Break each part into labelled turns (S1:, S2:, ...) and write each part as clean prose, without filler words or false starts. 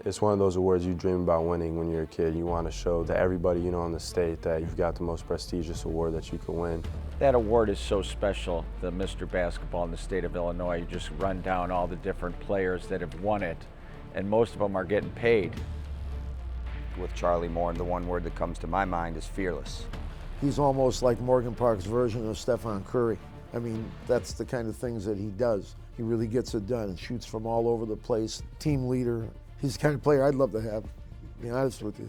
S1: It's one of those awards you dream about winning when you're a kid. You want to show to everybody you know in the state that you've got the most prestigious award that you can win.
S2: That award is so special, the Mr. Basketball in the state of Illinois. You just run down all the different players that have won it, and most of them are getting paid.
S3: With Charlie Moore, the one word that comes to my mind is fearless.
S4: He's almost like Morgan Park's version of Stephen Curry. I mean, that's the kind of things that he does. He really gets it done and shoots from all over the place. Team leader. He's the kind of player I'd love to have, to be honest with you.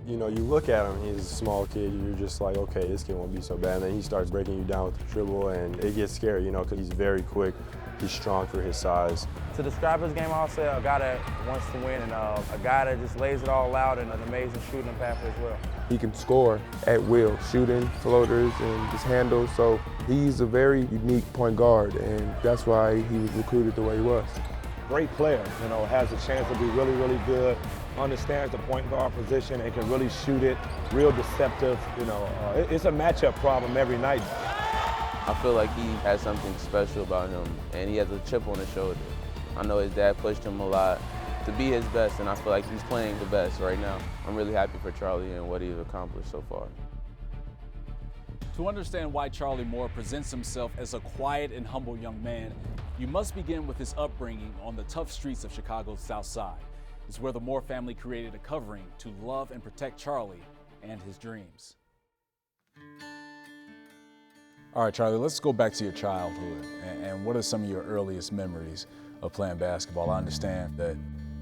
S1: You know, you look at him, he's a small kid, you're just like, okay, this kid won't be so bad. And then he starts breaking you down with the dribble, and it gets scary, you know, because he's very quick, he's strong for his size.
S5: To describe his game, I'll say a guy that wants to win and a guy that just lays it all out and an amazing shooting path as well.
S6: He can score at will, shooting, floaters, and just handles. So he's a very unique point guard, and that's why he was recruited the way he was.
S7: Great player, you know, has a chance to be really, really good, understands the point guard position and can really shoot it, real deceptive, you know. It's a matchup problem every night.
S8: I feel like he has something special about him, and he has a chip on his shoulder. I know his dad pushed him a lot to be his best, and I feel like he's playing the best right now. I'm really happy for Charlie and what he's accomplished so far.
S9: To understand why Charlie Moore presents himself as a quiet and humble young man, you must begin with his upbringing on the tough streets of Chicago's South Side. It's where the Moore family created a covering to love and protect Charlie and his dreams. All right, Charlie, let's go back to your childhood. And what are some of your earliest memories of playing basketball? I understand that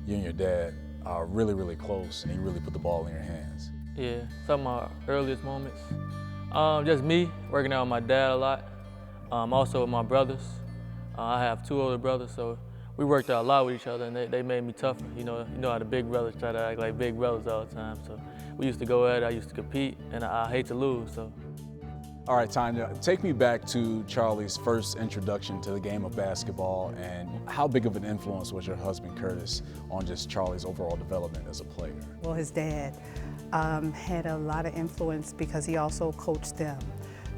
S9: you and your dad are really, really close, and he really put the ball in your hands.
S10: Yeah, some of my earliest moments. Just me working out with my dad a lot. Also with my brothers. I have two older brothers, so we worked out a lot with each other, and they made me tougher. You know how the big brothers try to act like big brothers all the time. So we used to go at it. I used to compete, and I hate to lose. So.
S9: All right, Tanya, take me back to Charlie's first introduction to the game of basketball, and how big of an influence was your husband, Curtis, on just Charlie's overall development as a player?
S11: Well, his dad had a lot of influence because he also coached them.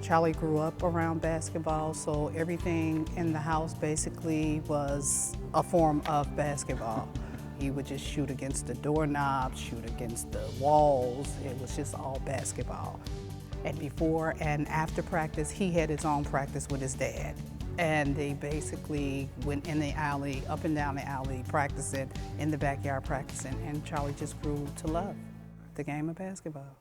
S11: Charlie grew up around basketball, so everything in the house basically was a form of basketball. He would just shoot against the doorknobs, shoot against the walls. It was just all basketball. And before and after practice, he had his own practice with his dad. And they basically went in the alley, up and down the alley, practicing, in the backyard practicing, and Charlie just grew to love the game of basketball.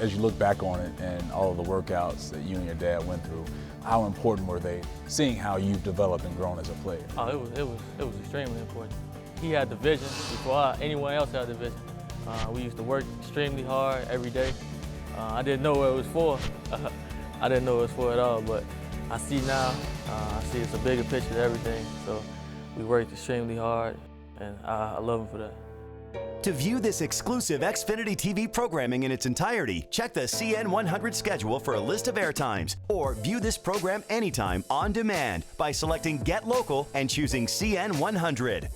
S9: As you look back on it and all of the workouts that you and your dad went through, how important were they, seeing how you've developed and grown as a player?
S10: Oh, it was extremely important. He had the vision before anyone else had the vision. We used to work extremely hard every day. I didn't know what it was for. I didn't know what it was for at all, but I see now, I see it's a bigger picture to everything. So we worked extremely hard, and I love him for that.
S12: To view this exclusive Xfinity TV programming in its entirety, check the CN100 schedule for a list of airtimes, or view this program anytime on demand by selecting Get Local and choosing CN100.